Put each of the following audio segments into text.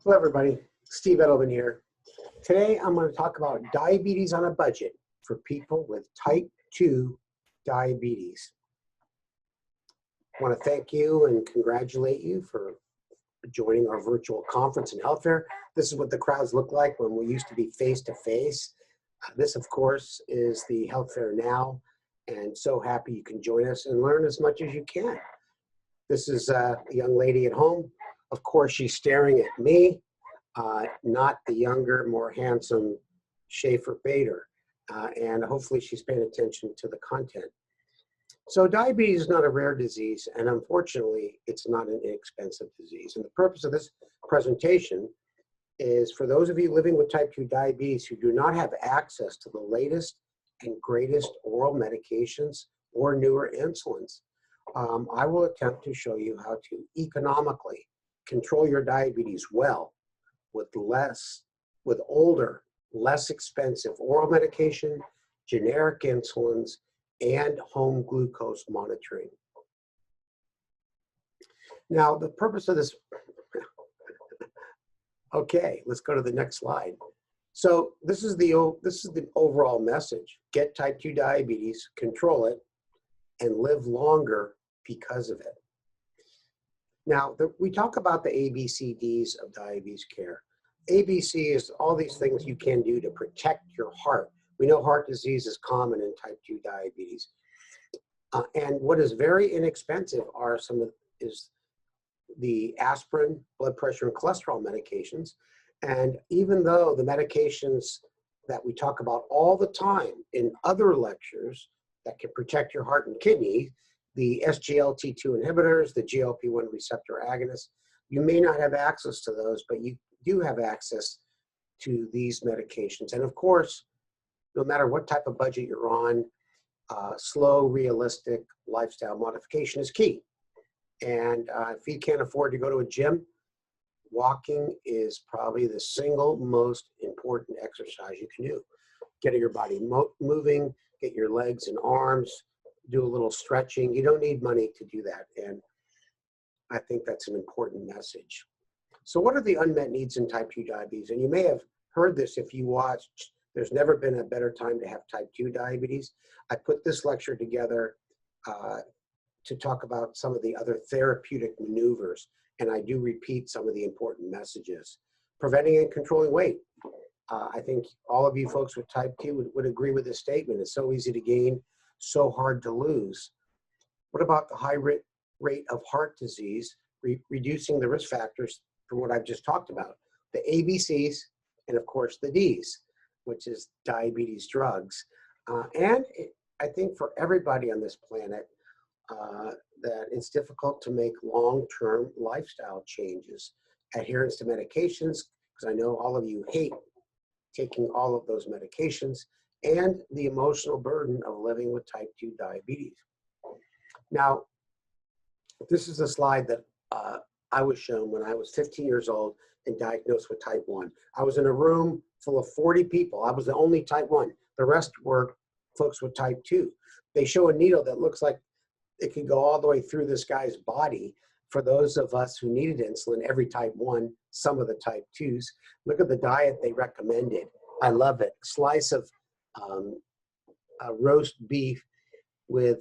Hello everybody, Steve Edelman here. Today I'm going to talk about diabetes on a budget for people with type 2 diabetes. I want to thank you and congratulate you for joining our virtual conference in health fair. This is what the crowds look like when we used to be face-to-face. This of course is the health fair now, and so happy you can join us and learn as much as you can. This is a young lady at home. Of course, she's staring at me, not the younger, more handsome Schaefer Bader. And hopefully she's paying attention to the content. So diabetes is not a rare disease, and unfortunately, it's not an inexpensive disease. And the purpose of this presentation is for those of you living with type 2 diabetes who do not have access to the latest and greatest oral medications or newer insulins. I will attempt to show you how to economically control your diabetes well with older, less expensive oral medication, generic insulins, and home glucose monitoring. Now, the purpose of this, okay, let's go to the next slide. So this is the overall message. Get type 2 diabetes, control it, and live longer because of it. Now, we talk about the ABCDs of diabetes care. ABC is all these things you can do to protect your heart. We know heart disease is common in type 2 diabetes. And what is very inexpensive is the aspirin, blood pressure, and cholesterol medications. And even though the medications that we talk about all the time in other lectures that can protect your heart and kidney, the SGLT2 inhibitors, the GLP-1 receptor agonists, you may not have access to those, but you do have access to these medications. And of course, no matter what type of budget you're on, slow, realistic lifestyle modification is key. And if you can't afford to go to a gym, walking is probably the single most important exercise you can do. Get your body moving, get your legs and arms, do a little stretching. You don't need money to do that. And I think that's an important message. So what are the unmet needs in type 2 diabetes? And you may have heard this if you watched There's Never Been a Better Time to Have Type 2 Diabetes. I put this lecture together to talk about some of the other therapeutic maneuvers, and I do repeat some of the important messages. Preventing and controlling weight. I think all of you folks with type 2 would agree with this statement. It's so easy to gain, so hard to lose. What about the high rate of heart disease, reducing the risk factors from what I've just talked about? The ABCs, and of course the Ds, which is diabetes drugs. I think for everybody on this planet, that it's difficult to make long-term lifestyle changes. Adherence to medications, because I know all of you hate taking all of those medications, and the emotional burden of living with type 2 diabetes. Now, this is a slide that I was shown when I was 15 years old and diagnosed with type 1. I was in a room full of 40 people. I was the only type 1. The rest were folks with type 2. They show a needle that looks like it could go all the way through this guy's body. For those of us who needed insulin, every type 1, some of the type 2s, look at the diet they recommended. I love it. Slice of roast beef with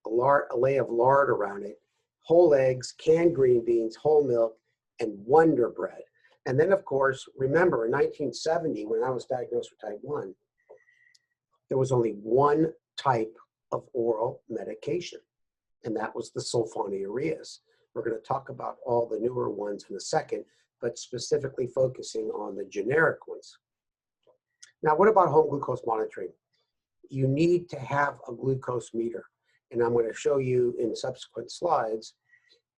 a lay of lard around it, whole eggs, canned green beans, whole milk, and Wonder Bread. And then, of course, remember in 1970, when I was diagnosed with type 1, there was only one type of oral medication, and that was the sulfonylureas. We're going to talk about all the newer ones in a second, but specifically focusing on the generic ones. Now, what about home glucose monitoring? You need to have a glucose meter, and I'm going to show you in subsequent slides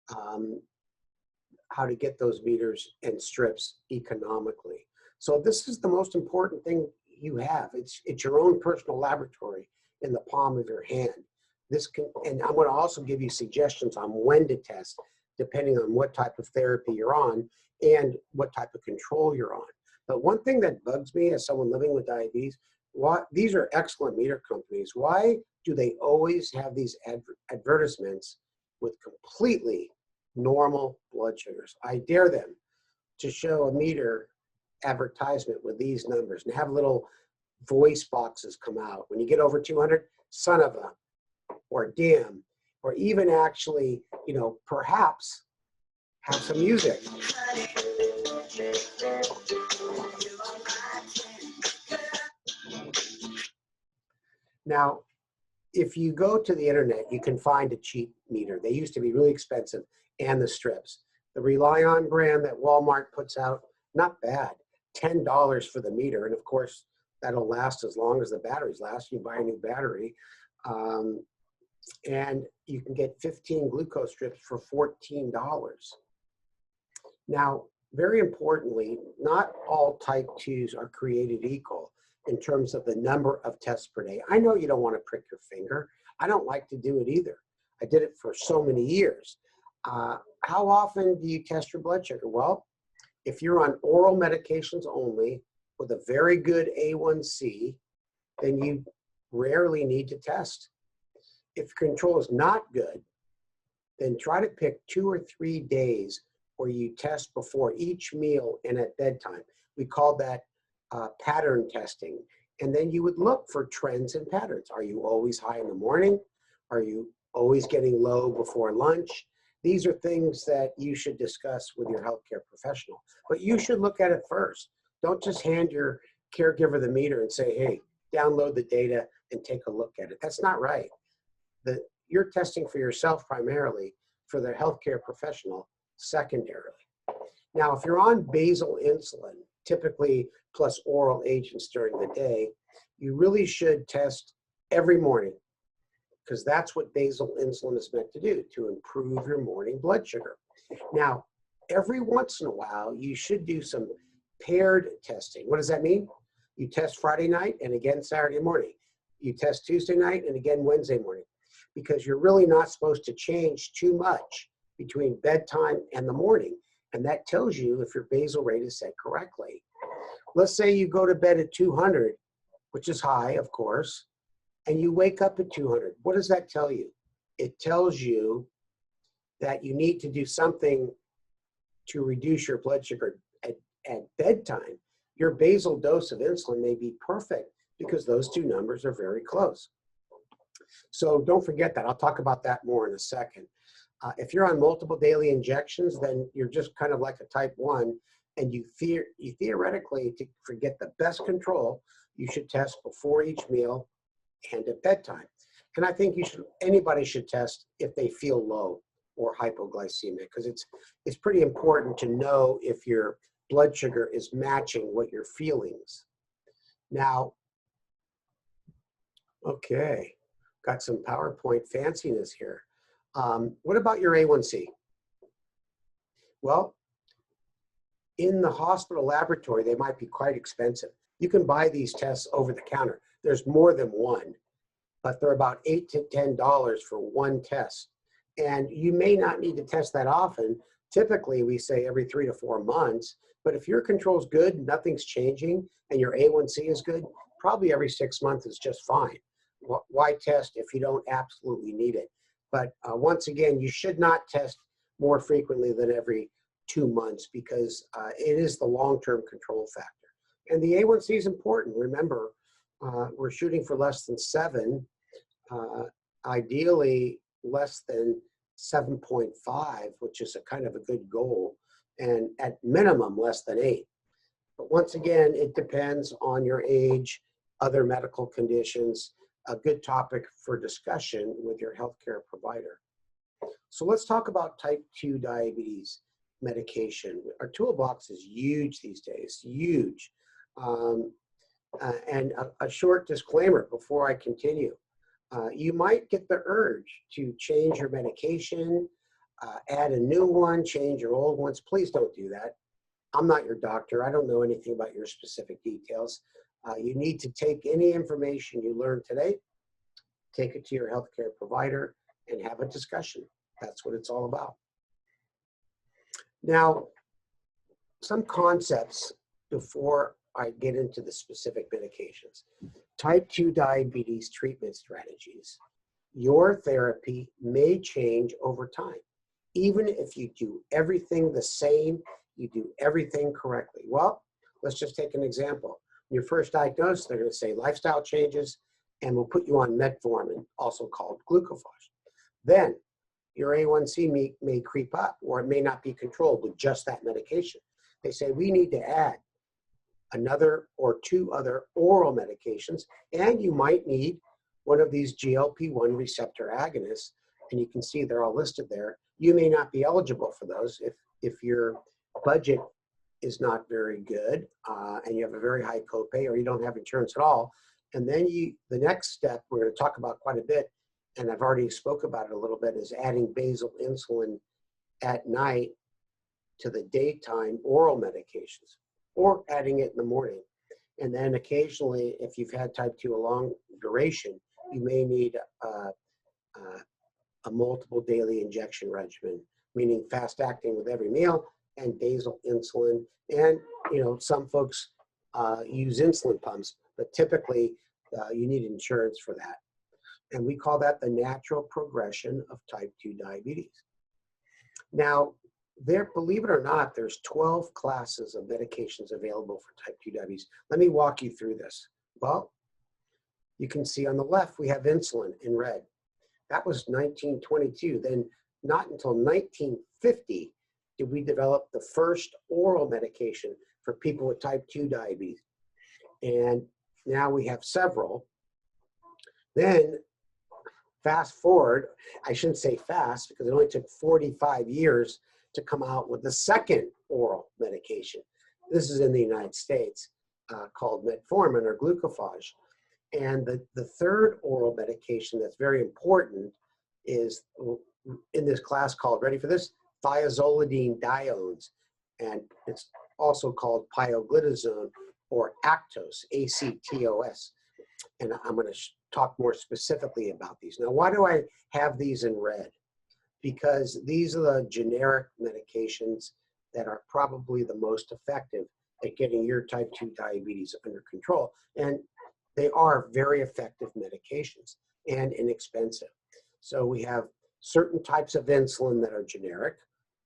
how to get those meters and strips economically. So this is the most important thing you have. It's your own personal laboratory in the palm of your hand. And I'm going to also give you suggestions on when to test, depending on what type of therapy you're on and what type of control you're on. But one thing that bugs me as someone living with diabetes, these are excellent meter companies. Why do they always have these advertisements with completely normal blood sugars? I dare them to show a meter advertisement with these numbers and have little voice boxes come out. When you get over 200, son of a, or damn, or even actually, you know, perhaps have some music. Now, if you go to the internet, you can find a cheap meter. They used to be really expensive, and the strips. The Rely On brand that Walmart puts out, not bad. $10 for the meter, and of course, that'll last as long as the batteries last. You buy a new battery, and you can get 15 glucose strips for $14. Now, very importantly, not all type 2s are created equal in terms of the number of tests per day. I know you don't want to prick your finger. I don't like to do it either. I did it for so many years. How often do you test your blood sugar? Well, if you're on oral medications only with a very good A1C, then you rarely need to test. If control is not good, then try to pick 2 or 3 days where you test before each meal and at bedtime. We call that pattern testing. And then you would look for trends and patterns. Are you always high in the morning? Are you always getting low before lunch? These are things that you should discuss with your healthcare professional. But you should look at it first. Don't just hand your caregiver the meter and say, hey, download the data and take a look at it. That's not right. You're testing for yourself primarily, for the healthcare professional secondarily. Now, if you're on basal insulin, typically plus oral agents during the day, you really should test every morning, because that's what basal insulin is meant to do, to improve your morning blood sugar. Now, every once in a while, you should do some paired testing. What does that mean? You test Friday night and again Saturday morning. You test Tuesday night and again Wednesday morning, because you're really not supposed to change too much between bedtime and the morning. And that tells you if your basal rate is set correctly. Let's say you go to bed at 200, which is high, of course, and you wake up at 200. What does that tell you? It tells you that you need to do something to reduce your blood sugar at bedtime. Your basal dose of insulin may be perfect because those two numbers are very close. So don't forget that. I'll talk about that more in a second. If you're on multiple daily injections, then you're just kind of like a type 1, and you theoretically, to get the best control, you should test before each meal and at bedtime. And I think anybody should test if they feel low or hypoglycemic, because it's pretty important to know if your blood sugar is matching what your feelings. Now, okay, got some PowerPoint fanciness here. What about your A1C? Well, in the hospital laboratory, they might be quite expensive. You can buy these tests over the counter. There's more than one, but they're about $8 to $10 for one test. And you may not need to test that often. Typically, we say every 3 to 4 months. But if your control's good, nothing's changing, and your A1C is good, probably every 6 months is just fine. Why test if you don't absolutely need it? But once again, you should not test more frequently than every 2 months, because it is the long-term control factor. And the A1C is important. Remember, we're shooting for less than 7, ideally less than 7.5, which is a kind of a good goal, and at minimum less than 8. But once again, it depends on your age, other medical conditions, a good topic for discussion with your healthcare provider. So let's talk about type 2 diabetes medication. Our toolbox is huge these days, huge. And a short disclaimer before I continue. You might get the urge to change your medication, add a new one, change your old ones. Please don't do that. I'm not your doctor. I don't know anything about your specific details. You need to take any information you learn today, take it to your healthcare provider, and have a discussion. That's what it's all about. Now, some concepts before I get into the specific medications. Type 2 diabetes treatment strategies. Your therapy may change over time. Even if you do everything the same, You do everything correctly. Well, let's just take an example. When you're first diagnosed, they're going to say lifestyle changes, and we'll put you on metformin, also called glucophage. Then your A1C may creep up, or it may not be controlled with just that medication. They say we need to add another or two other oral medications, and you might need one of these GLP-1 receptor agonists, and you can see they're all listed there. You may not be eligible for those if your budget is not very good and you have a very high copay, or you don't have insurance at all. And then the next step we're going to talk about quite a bit, and I've already spoke about it a little bit, is adding basal insulin at night to the daytime oral medications, or adding it in the morning. And then occasionally, if you've had type 2 a long duration, you may need a multiple daily injection regimen, meaning fast acting with every meal and basal insulin. And some folks use insulin pumps, but typically you need insurance for that. And we call that the natural progression of type 2 diabetes. Now, believe it or not, there's 12 classes of medications available for type 2 diabetes. Let me walk you through this. Well, you can see on the left, we have insulin in red. That was 1922. Then not until 1950 did we develop the first oral medication for people with type 2 diabetes. And now we have several. Then fast forward, I shouldn't say fast because it only took 45 years to come out with the second oral medication. This is in the United States called Metformin or glucophage. And the third oral medication that's very important is in this class called, ready for this, thiazolidine diones. And it's also called pioglitazone or Actos, A-C-T-O-S. And I'm going to talk more specifically about these. Now, why do I have these in red? Because these are the generic medications that are probably the most effective at getting your type 2 diabetes under control. And they are very effective medications and inexpensive. So we have certain types of insulin that are generic.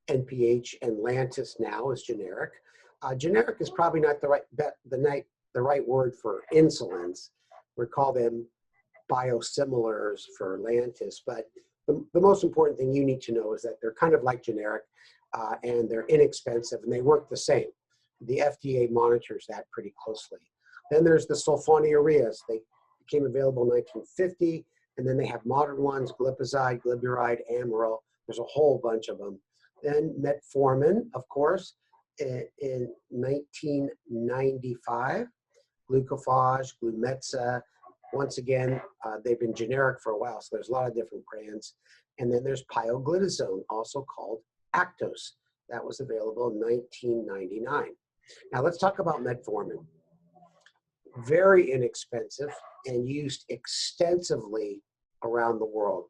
NPH and Lantus now is generic. Generic is probably not the right word for insulins. We call them biosimilars for Lantus, but the most important thing you need to know is that they're kind of like generic and they're inexpensive and they work the same. The FDA monitors that pretty closely. Then there's the sulfonylureas. They became available in 1950, and then they have modern ones, glipizide, glyburide, Amaryl. There's a whole bunch of them. Then metformin, of course, in 1995, glucophage, Glumetza. Once again, they've been generic for a while, so there's a lot of different brands. And then there's pioglitazone, also called Actos. That was available in 1999. Now let's talk about metformin. Very inexpensive and used extensively around the world.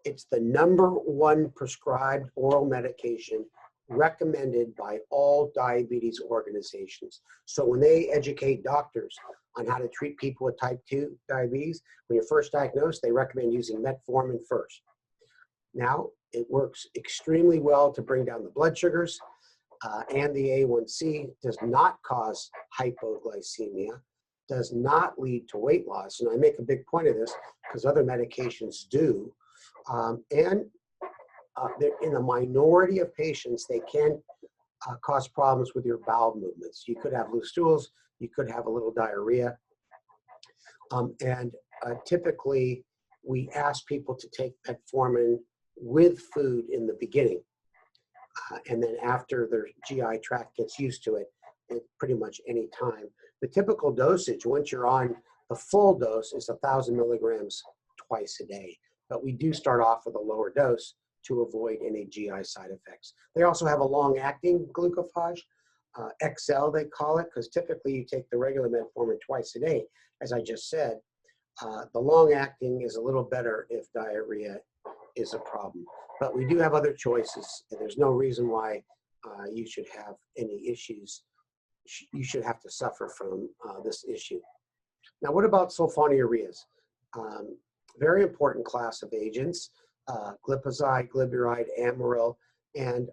It's the #1 prescribed oral medication recommended by all diabetes organizations. So when they educate doctors on how to treat people with type 2 diabetes, when you're first diagnosed, they recommend using metformin first. Now, it works extremely well to bring down the blood sugars, and the A1C, does not cause hypoglycemia, does not lead to weight loss. And I make a big point of this because other medications do. In a minority of patients, they can cause problems with your bowel movements. You could have loose stools, you could have a little diarrhea. Typically, we ask people to take metformin with food in the beginning. And then after their GI tract gets used to it, at pretty much any time. The typical dosage, once you're on the full dose, is 1,000 milligrams twice a day. But we do start off with a lower dose to avoid any GI side effects. They also have a long-acting glucophage, XL they call it, because typically you take the regular metformin twice a day. As I just said, the long-acting is a little better if diarrhea is a problem. But we do have other choices, and there's no reason why you should have any issues. You should have to suffer from this issue. Now, what about sulfonylureas? Very important class of agents, glipizide, glyburide, Amaryl, and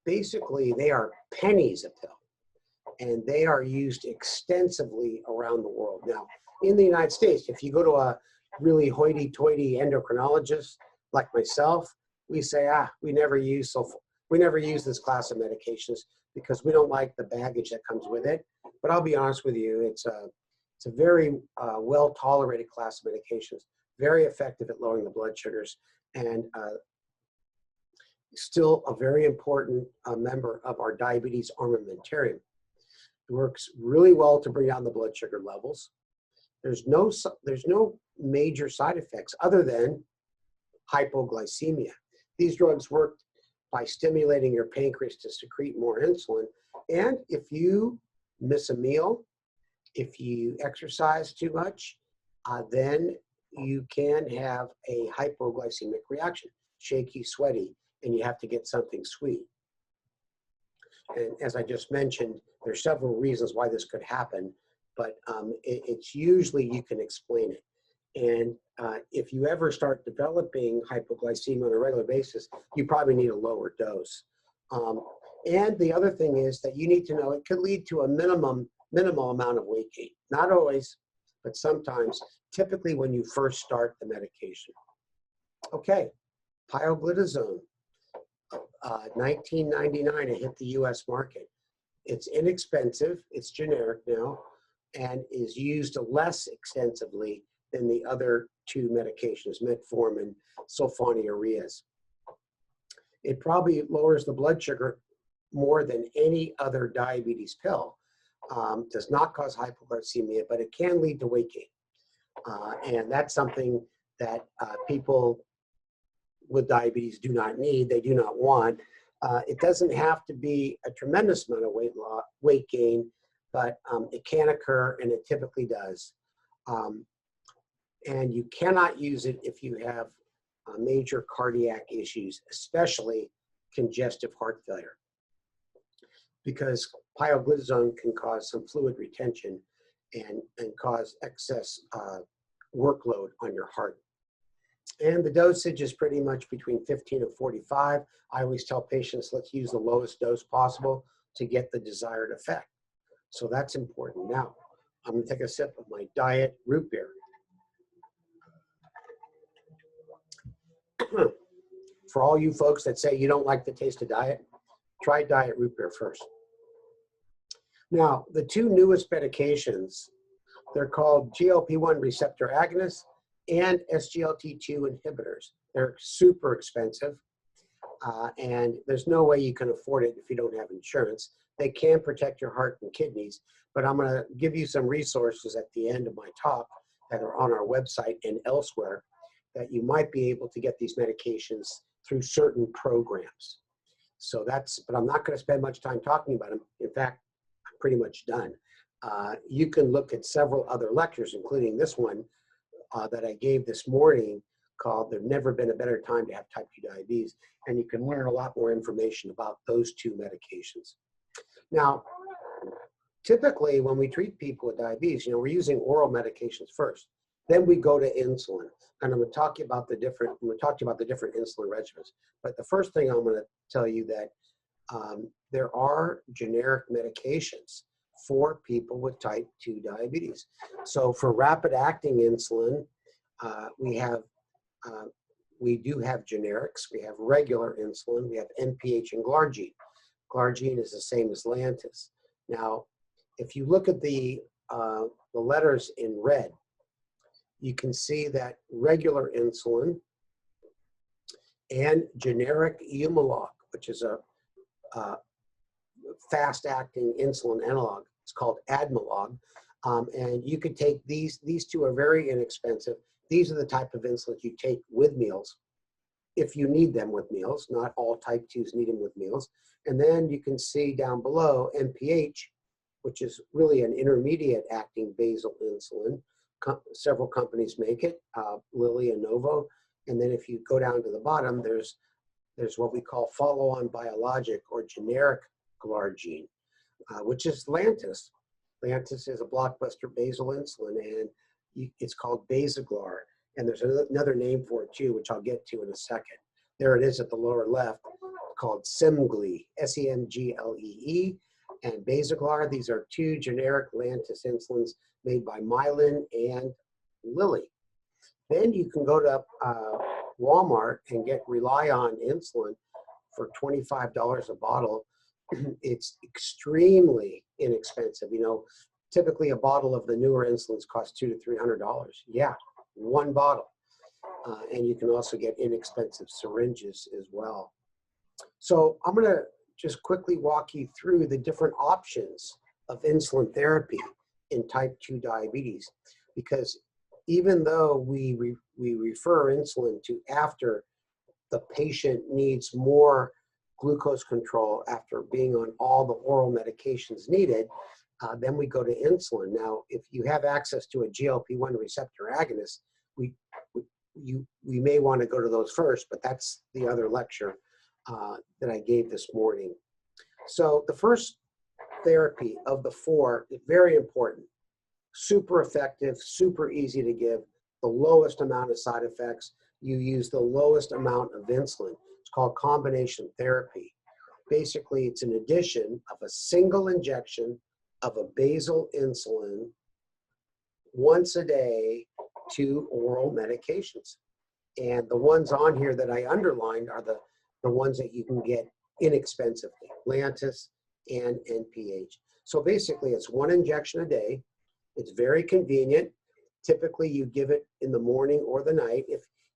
basically they are pennies a pill, and they are used extensively around the world. Now, in the United States, if you go to a really hoity-toity endocrinologist like myself, we say, we never use this class of medications because we don't like the baggage that comes with it. But I'll be honest with you, it's a very well-tolerated class of medications, very effective at lowering the blood sugars, and still a very important member of our diabetes armamentarium. It works really well to bring down the blood sugar levels. There's no major side effects other than hypoglycemia. These drugs work by stimulating your pancreas to secrete more insulin. And if you miss a meal, if you exercise too much, then you can have a hypoglycemic reaction, shaky, sweaty, and you have to get something sweet. And as I just mentioned, there's several reasons why this could happen, but it's usually you can explain it. And if you ever start developing hypoglycemia on a regular basis, you probably need a lower dose. And the other thing is that you need to know it could lead to a minimal amount of weight gain. Not always, but sometimes, typically when you first start the medication. Okay, pioglitazone. 1999, it hit the US market. It's inexpensive, it's generic now, and is used less extensively than the other two medications, metformin, sulfonylureas. It probably lowers the blood sugar more than any other diabetes pill. Does not cause hypoglycemia, but it can lead to weight gain. And that's something that people with diabetes do not need, they do not want. It doesn't have to be a tremendous amount of weight gain, but it can occur, and it typically does. And you cannot use it if you have major cardiac issues, especially congestive heart failure, because pioglitazone can cause some fluid retention and cause excess workload on your heart. And the dosage is pretty much between 15 and 45. I always tell patients, let's use the lowest dose possible to get the desired effect. So that's important. Now, I'm gonna take a sip of my diet root beer. For all you folks that say you don't like the taste of diet, try diet root beer first. Now, the two newest medications, they're called GLP-1 receptor agonists and SGLT2 inhibitors. They're super expensive, and there's no way you can afford it if you don't have insurance. They can protect your heart and kidneys, but I'm gonna give you some resources at the end of my talk that are on our website and elsewhere that you might be able to get these medications through certain programs. So but I'm not gonna spend much time talking about them. In fact, I'm pretty much done. You can look at several other lectures, including this one that I gave this morning called "There's Never Been a Better Time to Have Type 2 Diabetes," and you can learn a lot more information about those two medications. Now, typically when we treat people with diabetes, we're using oral medications first. Then we go to insulin, and I'm going to talk to you about the different insulin regimens. But the first thing I'm going to tell you that there are generic medications for people with type 2 diabetes. So for rapid-acting insulin, we do have generics. We have regular insulin. We have NPH and glargine. Glargine is the same as Lantus. Now, if you look at the letters in red, you can see that regular insulin and generic Humalog, which is a fast-acting insulin analog, it's called Admelog, and you could take these two are very inexpensive. These are the type of insulins you take with meals, if you need them with meals. Not all type 2s need them with meals. And then you can see down below NPH, which is really an intermediate acting basal insulin. Several companies make it, Lilly and Novo. And then if you go down to the bottom, there's what we call follow-on biologic or generic glargine, which is Lantus. Lantus is a blockbuster basal insulin, and it's called Basaglar. And there's another name for it too, which I'll get to in a second. There it is at the lower left. called Semglee, S-E-M-G-L-E-E, and Basaglar. These are two generic Lantus insulins made by Mylan and Lilly. Then you can go to Walmart and get Rely-On insulin for $25 a bottle. It's extremely inexpensive. You know, typically a bottle of the newer insulins costs $200 to $300. Yeah, one bottle. And you can also get inexpensive syringes as well. So I'm going to just quickly walk you through the different options of insulin therapy in type 2 diabetes, because even though we refer insulin to after the patient needs more glucose control after being on all the oral medications needed, then we go to insulin. Now, if you have access to a GLP-1 receptor agonist, we may want to go to those first, but that's the other lecture that I gave this morning. So the first therapy of the four is very important. Super effective, super easy to give, the lowest amount of side effects. You use the lowest amount of insulin. It's called combination therapy. Basically, it's an addition of a single injection of a basal insulin once a day to oral medications. And the ones on here that I underlined are the ones that you can get inexpensively, Lantus and NPH. So basically, it's one injection a day. It's very convenient. Typically, you give it in the morning or the night.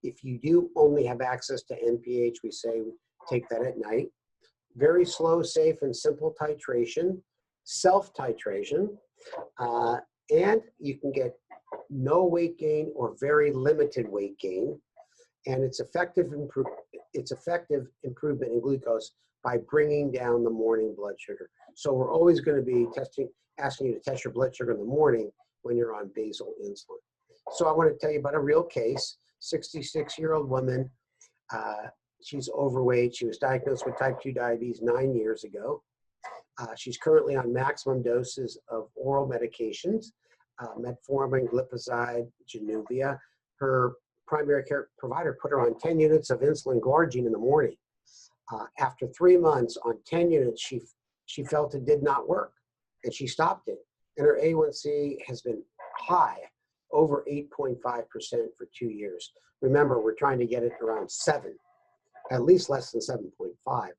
If you do only have access to NPH, we say take that at night. Very slow, safe, and simple titration, self-titration, and you can get no weight gain or very limited weight gain. And it's effective improvement in glucose by bringing down the morning blood sugar. So we're always going to be asking you to test your blood sugar in the morning when you're on basal insulin. So I want to tell you about a real case, 66-year-old woman. She's overweight. She was diagnosed with type 2 diabetes 9 years ago. She's currently on maximum doses of oral medications, Metformin, glipizide, Januvia. Her primary care provider put her on 10 units of insulin glargine in the morning. After 3 months on 10 units, she felt it did not work, and she stopped it. And her A1C has been high, over 8.5% for 2 years. Remember, we're trying to get it around 7, at least less than 7.5.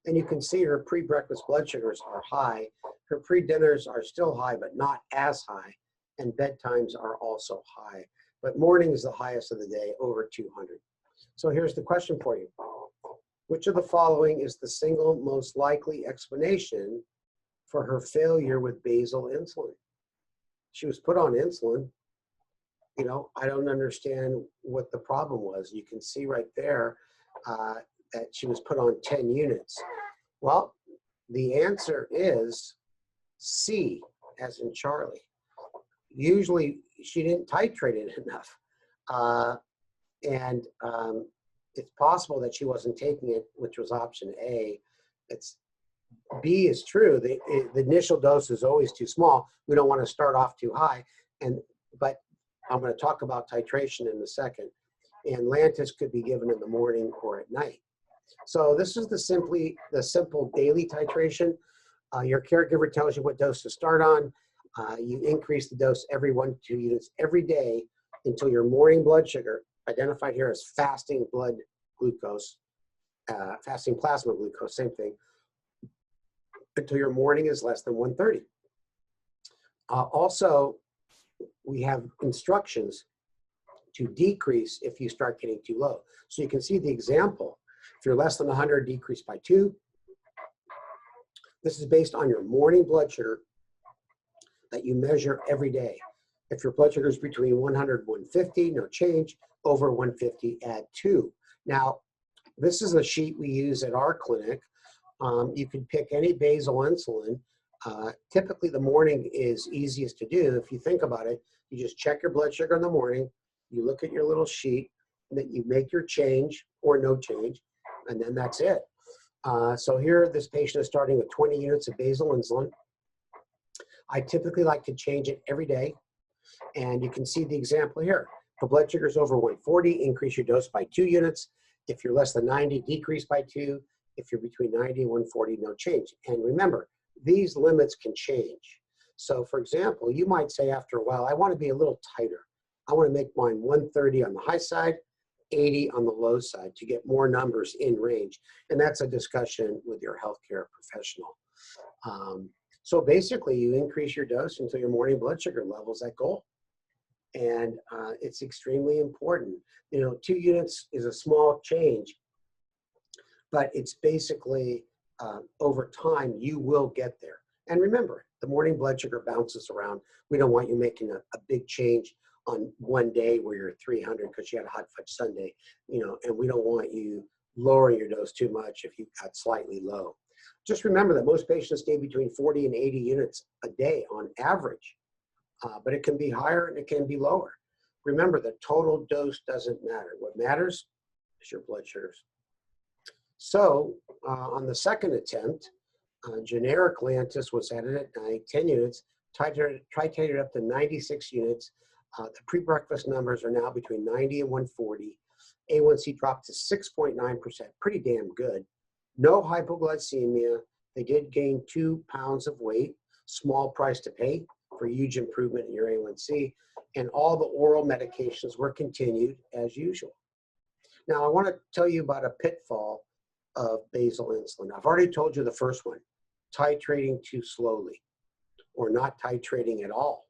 And you can see her pre-breakfast blood sugars are high. Her pre-dinners are still high, but not as high. And bedtimes are also high. But morning is the highest of the day, over 200. So here's the question for you. Which of the following is the single most likely explanation for her failure with basal insulin? She was put on insulin. You know, I don't understand what the problem was. You can see right there that she was put on 10 units. Well, the answer is C, as in Charlie. Usually she didn't titrate it enough. It's possible that she wasn't taking it, which was option A. B is true. The initial dose is always too small. We don't want to start off too high. But I'm going to talk about titration in a second. And Lantus could be given in the morning or at night. So this is the simple daily titration. Your caregiver tells you what dose to start on. You increase the dose every 1 to 2 units every day until your morning blood sugar, identified here as fasting blood glucose, fasting plasma glucose, same thing, until your morning is less than 130. Also, we have instructions to decrease if you start getting too low. So you can see the example. If you're less than 100, decrease by 2. This is based on your morning blood sugar that you measure every day. If your blood sugar is between 100 and 150, no change. Over 150, add 2. Now, this is a sheet we use at our clinic. You can pick any basal insulin. Typically, the morning is easiest to do. If you think about it, you just check your blood sugar in the morning. You look at your little sheet, and then you make your change or no change, and then that's it. So here, this patient is starting with 20 units of basal insulin. I typically like to change it every day, and you can see the example here. If blood sugar is over 140, increase your dose by 2 units. If you're less than 90, decrease by 2. If you're between 90 and 140, no change. And remember, these limits can change. So for example, you might say after a while, I want to be a little tighter. I want to make mine 130 on the high side, 80 on the low side to get more numbers in range. And that's a discussion with your healthcare professional. So basically, you increase your dose until your morning blood sugar level's at goal. And it's extremely important. 2 units is a small change, but it's basically over time, you will get there. And remember, the morning blood sugar bounces around. We don't want you making a big change on one day where you're 300 because you had a hot fudge sundae, and we don't want you lowering your dose too much if you got slightly low. Just remember that most patients stay between 40 and 80 units a day on average, but it can be higher and it can be lower. Remember, the total dose doesn't matter. What matters is your blood sugars. So on the second attempt, generic Lantus was added at night, 10 units, titrated up to 96 units. The pre-breakfast numbers are now between 90 and 140. A1C dropped to 6.9%, pretty damn good. No hypoglycemia. They did gain 2 pounds of weight, small price to pay for huge improvement in your A1C, and all the oral medications were continued as usual. Now, I want to tell you about a pitfall of basal insulin. I've already told you the first one, titrating too slowly or not titrating at all.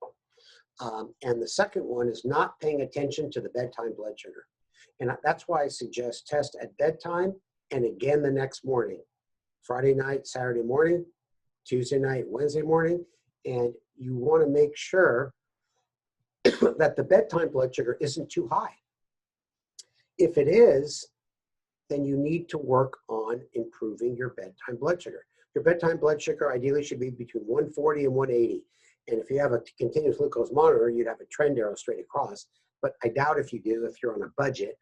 And the second one is not paying attention to the bedtime blood sugar. And that's why I suggest test at bedtime and again the next morning, Friday night, Saturday morning, Tuesday night, Wednesday morning. And you want to make sure that the bedtime blood sugar isn't too high. If it is, then you need to work on improving your bedtime blood sugar. Your bedtime blood sugar ideally should be between 140 and 180. And if you have a continuous glucose monitor, you'd have a trend arrow straight across. But I doubt if you do, if you're on a budget.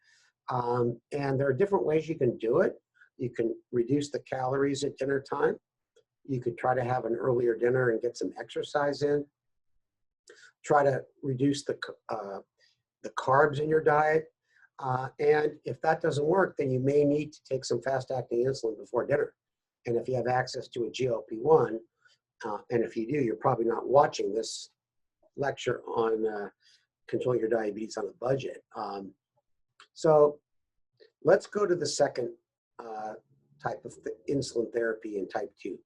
And there are different ways you can do it. You can reduce the calories at dinner time. You could try to have an earlier dinner and get some exercise in. Try to reduce the carbs in your diet. And if that doesn't work, then you may need to take some fast-acting insulin before dinner. And if you have access to a GLP-1, and if you do, you're probably not watching this lecture on controlling your diabetes on a budget. So let's go to the second type of insulin therapy in type 2.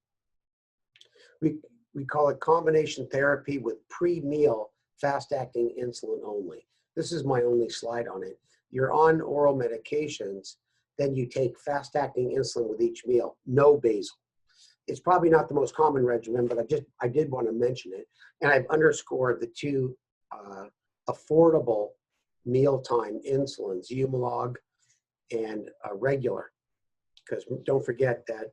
We call it combination therapy with pre-meal fast-acting insulin only. This is my only slide on it. You're on oral medications, then you take fast-acting insulin with each meal, no basal. It's probably not the most common regimen, but I did want to mention it. And I've underscored the two affordable mealtime insulins, Humalog and regular. Because don't forget that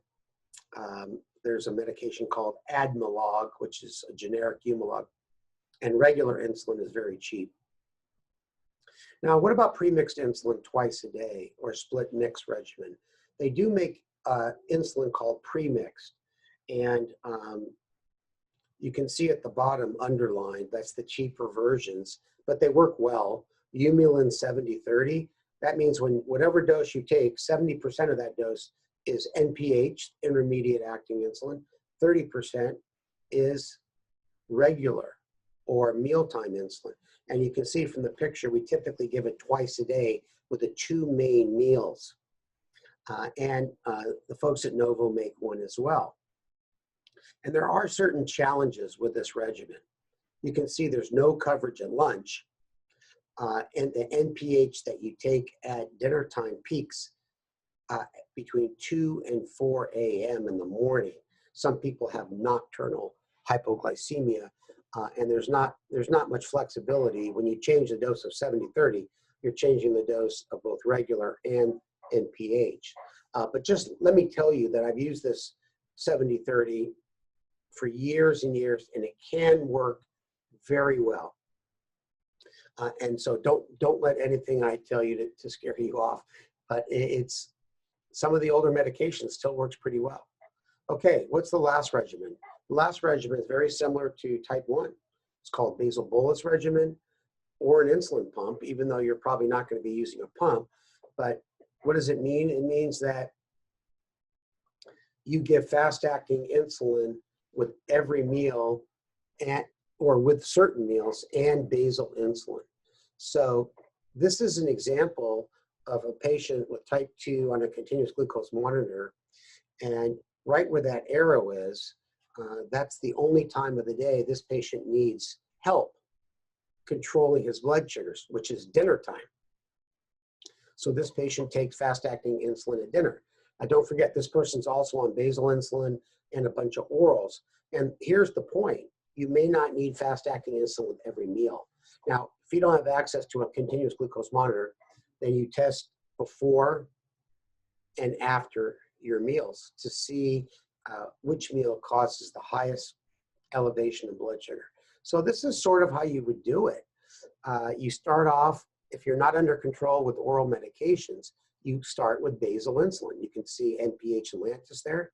there's a medication called Admelog, which is a generic Humalog, and regular insulin is very cheap. Now, what about premixed insulin twice a day or split mix regimen? They do make insulin called premixed, and you can see at the bottom underlined, that's the cheaper versions, but they work well. Humulin 70/30, that means whatever dose you take, 70% of that dose is NPH, intermediate acting insulin, 30% is regular or mealtime insulin. And you can see from the picture, we typically give it twice a day with the 2 main meals. And the folks at Novo make one as well. And there are certain challenges with this regimen. You can see there's no coverage at lunch, and the NPH that you take at dinner time peaks between 2 and 4 a.m. in the morning. Some people have nocturnal hypoglycemia, and there's not much flexibility. When you change the dose of 70/30, you're changing the dose of both regular and NPH. But just let me tell you that I've used this 70/30 for years and years, and it can work very well. And so don't let anything I tell you to scare you off. But it's some of the older medications still works pretty well. Okay, what's the last regimen? The last regimen is very similar to type 1. It's called basal bolus regimen or an insulin pump, even though you're probably not going to be using a pump. But what does it mean? It means that you give fast-acting insulin with every meal or with certain meals and basal insulin. So this is an example of a patient with type 2 on a continuous glucose monitor. And right where that arrow is, that's the only time of the day this patient needs help controlling his blood sugars, which is dinner time. So this patient takes fast-acting insulin at dinner. Don't forget, this person's also on basal insulin and a bunch of orals. And here's the point. You may not need fast-acting insulin with every meal. Now, if you don't have access to a continuous glucose monitor, then you test before and after your meals to see which meal causes the highest elevation in blood sugar. So this is sort of how you would do it. You start off, if you're not under control with oral medications, you start with basal insulin. You can see NPH and Lantus there.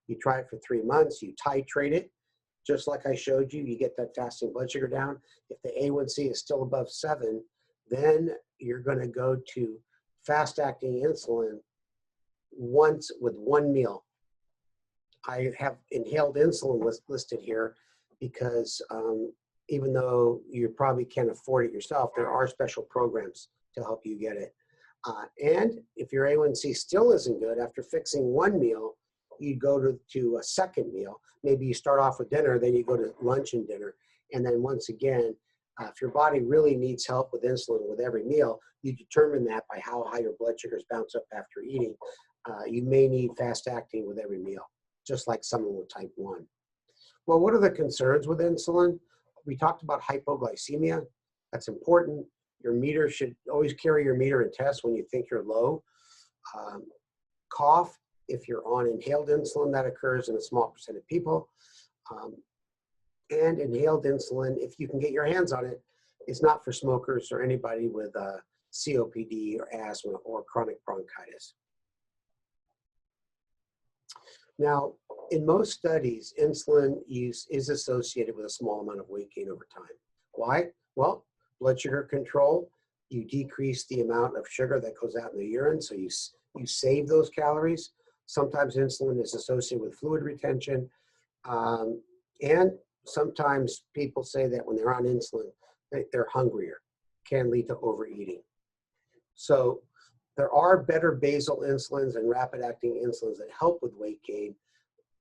You try it for 3 months, you titrate it. Just like I showed you, you get that fasting blood sugar down. If the A1C is still above 7, then you're gonna go to fast-acting insulin once with 1 meal. I have inhaled insulin listed here because even though you probably can't afford it yourself, there are special programs to help you get it. And if your A1C still isn't good, after fixing 1 meal, you go to a second meal. Maybe you start off with dinner, then you go to lunch and dinner. And then once again, if your body really needs help with insulin with every meal, you determine that by how high your blood sugars bounce up after eating. You may need fast acting with every meal, just like someone with type 1. Well, what are the concerns with insulin? We talked about hypoglycemia. That's important. Your meter should always carry your meter and test when you think you're low. Cough, if you're on inhaled insulin, that occurs in a small percent of people. And inhaled insulin, if you can get your hands on it, is not for smokers or anybody with COPD or asthma or chronic bronchitis. Now, in most studies, insulin use is associated with a small amount of weight gain over time. Why? Well, blood sugar control, you decrease the amount of sugar that goes out in the urine, so you save those calories. Sometimes insulin is associated with fluid retention, and sometimes people say that when they're on insulin, they're hungrier, can lead to overeating. So there are better basal insulins and rapid-acting insulins that help with weight gain.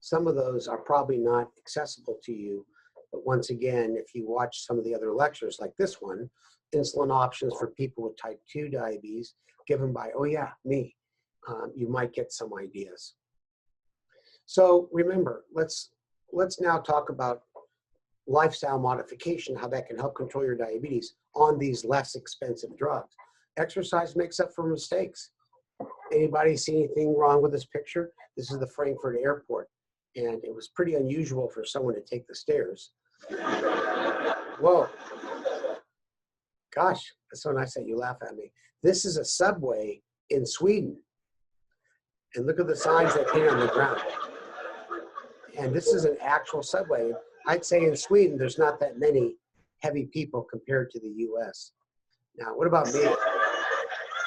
Some of those are probably not accessible to you, but once again, if you watch some of the other lectures like this one, insulin options for people with type 2 diabetes, given by, oh yeah, me, you might get some ideas. So remember, let's now talk about lifestyle modification, how that can help control your diabetes on these less expensive drugs. Exercise makes up for mistakes. Anybody see anything wrong with this picture? This is the Frankfurt airport, and it was pretty unusual for someone to take the stairs. Whoa. Gosh, that's so nice that you laugh at me. This is a subway in Sweden. And look at the signs that came on the ground. And this is an actual subway. I'd say in Sweden, there's not that many heavy people compared to the US. Now, what about me?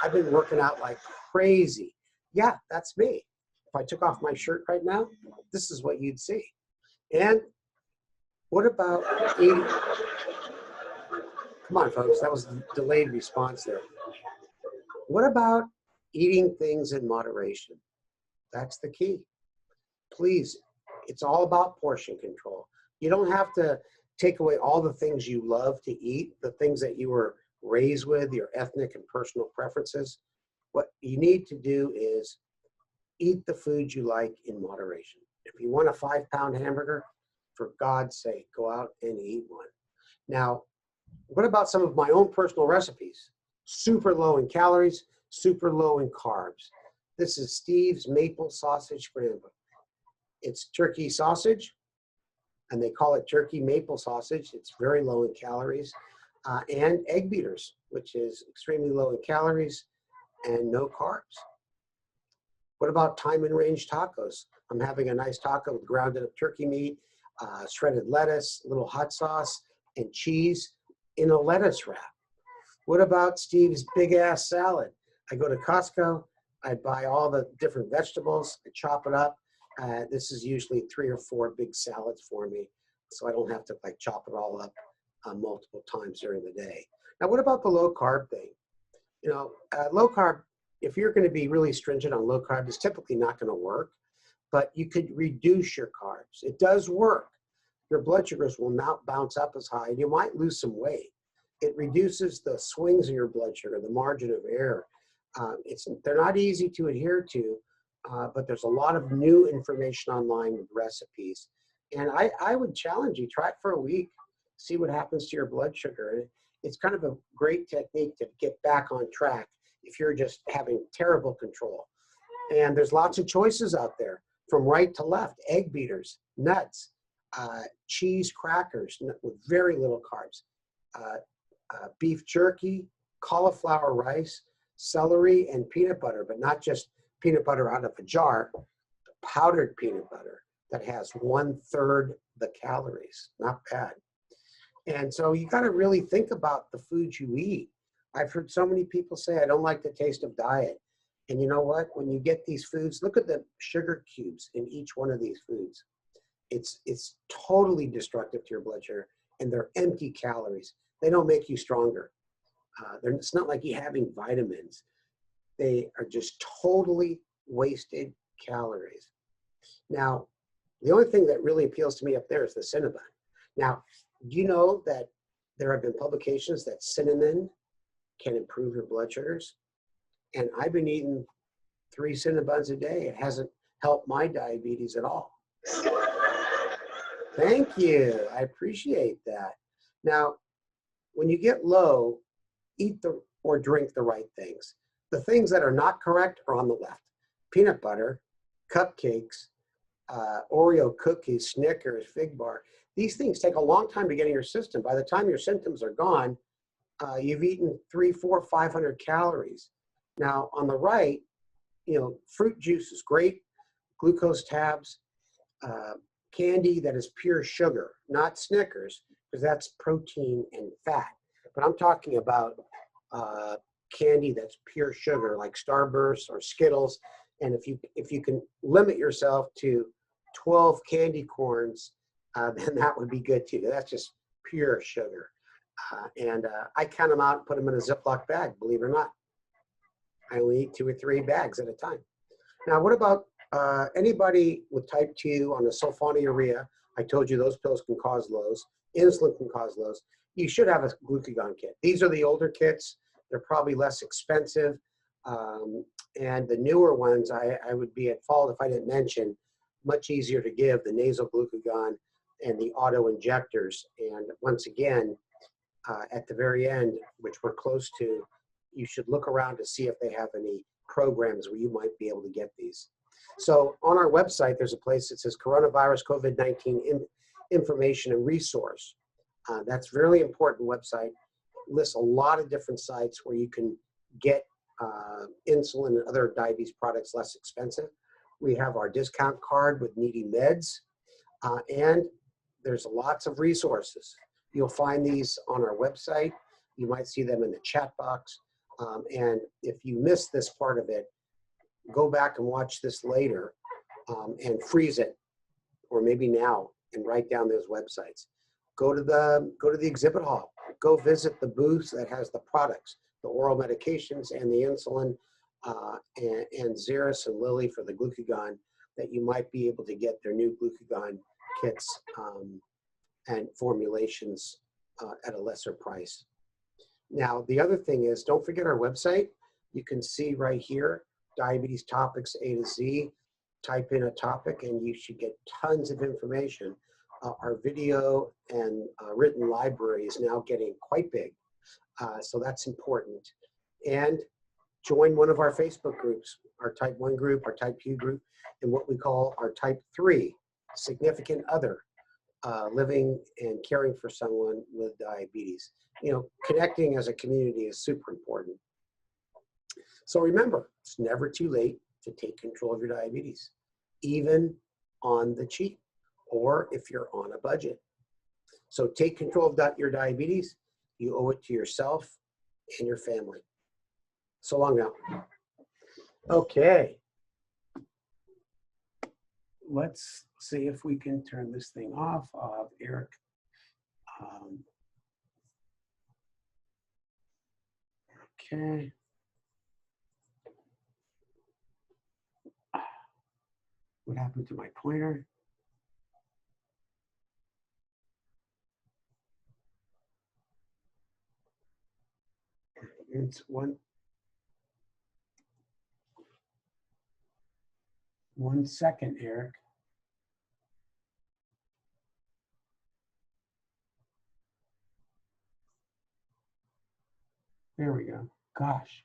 I've been working out like crazy. Yeah, that's me. If I took off my shirt right now, this is what you'd see. And what about eating? Come on, folks, that was a delayed response there. What about eating things in moderation? That's the key. Please, it's all about portion control. You don't have to take away all the things you love to eat, the things that you were raised with, your ethnic and personal preferences. What you need to do is eat the food you like in moderation. If you want a 5-pound hamburger, for God's sake, go out and eat one. Now, what about some of my own personal recipes? Super low in calories, super low in carbs. This is Steve's maple sausage scramble. It's turkey sausage, and they call it turkey maple sausage. It's very low in calories. And egg beaters, which is extremely low in calories and no carbs. What about time and range tacos? I'm having a nice taco with grounded up turkey meat, shredded lettuce, a little hot sauce, and cheese in a lettuce wrap. What about Steve's big ass salad? I go to Costco, I buy all the different vegetables, I chop it up, This is usually 3 or 4 big salads for me, so I don't have to like chop it all up multiple times during the day. Now, what about the low carb thing? You know, low carb, if you're going to be really stringent on low carb, it's typically not going to work, but you could reduce your carbs. It does work. Your blood sugars will not bounce up as high, and you might lose some weight. It reduces the swings in your blood sugar, the margin of error. They're not easy to adhere to, but there's a lot of new information online with recipes. And I would challenge you, try it for a week, see what happens to your blood sugar. And it's kind of a great technique to get back on track if you're just having terrible control. And there's lots of choices out there, from right to left: egg beaters, nuts, cheese crackers with very little carbs, beef jerky, cauliflower rice, celery, and peanut butter, but not just peanut butter out of a jar, powdered peanut butter that has 1/3 the calories. Not bad. And so you got to really think about the foods you eat. I've heard so many people say, I don't like the taste of diet. And you know what? When you get these foods, look at the sugar cubes in each one of these foods. It's totally destructive to your blood sugar, and they're empty calories. They don't make you stronger. It's not like you're having vitamins. They are just totally wasted calories. Now, the only thing that really appeals to me up there is the cinnamon. Now, do you know that there have been publications that cinnamon can improve your blood sugars? And I've been eating 3 Cinnabons a day. It hasn't helped my diabetes at all. Thank you. I appreciate that. Now, when you get low, eat or drink the right things. The things that are not correct are on the left: peanut butter, cupcakes, Oreo cookies, Snickers, Fig Bar. These things take a long time to get in your system. By the time your symptoms are gone, you've eaten 300, 400, 500 calories. Now, on the right, you know, fruit juice is great, glucose tabs, candy that is pure sugar, not Snickers, because that's protein and fat. But I'm talking about candy that's pure sugar, like Starburst or Skittles. And if you can limit yourself to 12 candy corns, then that would be good too. That's just pure sugar. And I count them out and put them in a Ziploc bag, believe it or not. I only eat 2 or 3 bags at a time. Now, what about anybody with type 2 on a sulfonylurea? I told you those pills can cause lows. Insulin can cause lows. You should have a glucagon kit. These are the older kits. They're probably less expensive. And the newer ones, I would be at fault if I didn't mention, much easier to give, the nasal glucagon and the auto injectors. And once again, at the very end, which we're close to, you should look around to see if they have any programs where you might be able to get these. So on our website, there's a place that says Coronavirus COVID-19 Information and Resource. That's a really important website. It lists a lot of different sites where you can get insulin and other diabetes products less expensive. We have our discount card with needy meds, and there's lots of resources. You'll find these on our website. You might see them in the chat box. And if you missed this part of it, go back and watch this later and freeze it, or maybe now, and write down those websites. Go to the exhibit hall. Go visit the booths that has the products, the oral medications and the insulin, and Xeris and Lilly for the glucagon, that you might be able to get their new glucagon kits and formulations at a lesser price. Now, the other thing is, don't forget our website. You can see right here, diabetes topics A to Z. Type in a topic and you should get tons of information. Our video and written library is now getting quite big, so that's important. And join one of our Facebook groups, our type 1 group, our type 2 group, and what we call our type 3, significant other, living and caring for someone with diabetes. You know, connecting as a community is super important. So remember, it's never too late to take control of your diabetes, even on the cheap, or if you're on a budget. So take control of your diabetes. You owe it to yourself and your family. So long now. Okay. let's see if we can turn this thing off. I'll have Eric. Okay. What happened to my pointer? It's one second, Eric. There we go. Gosh.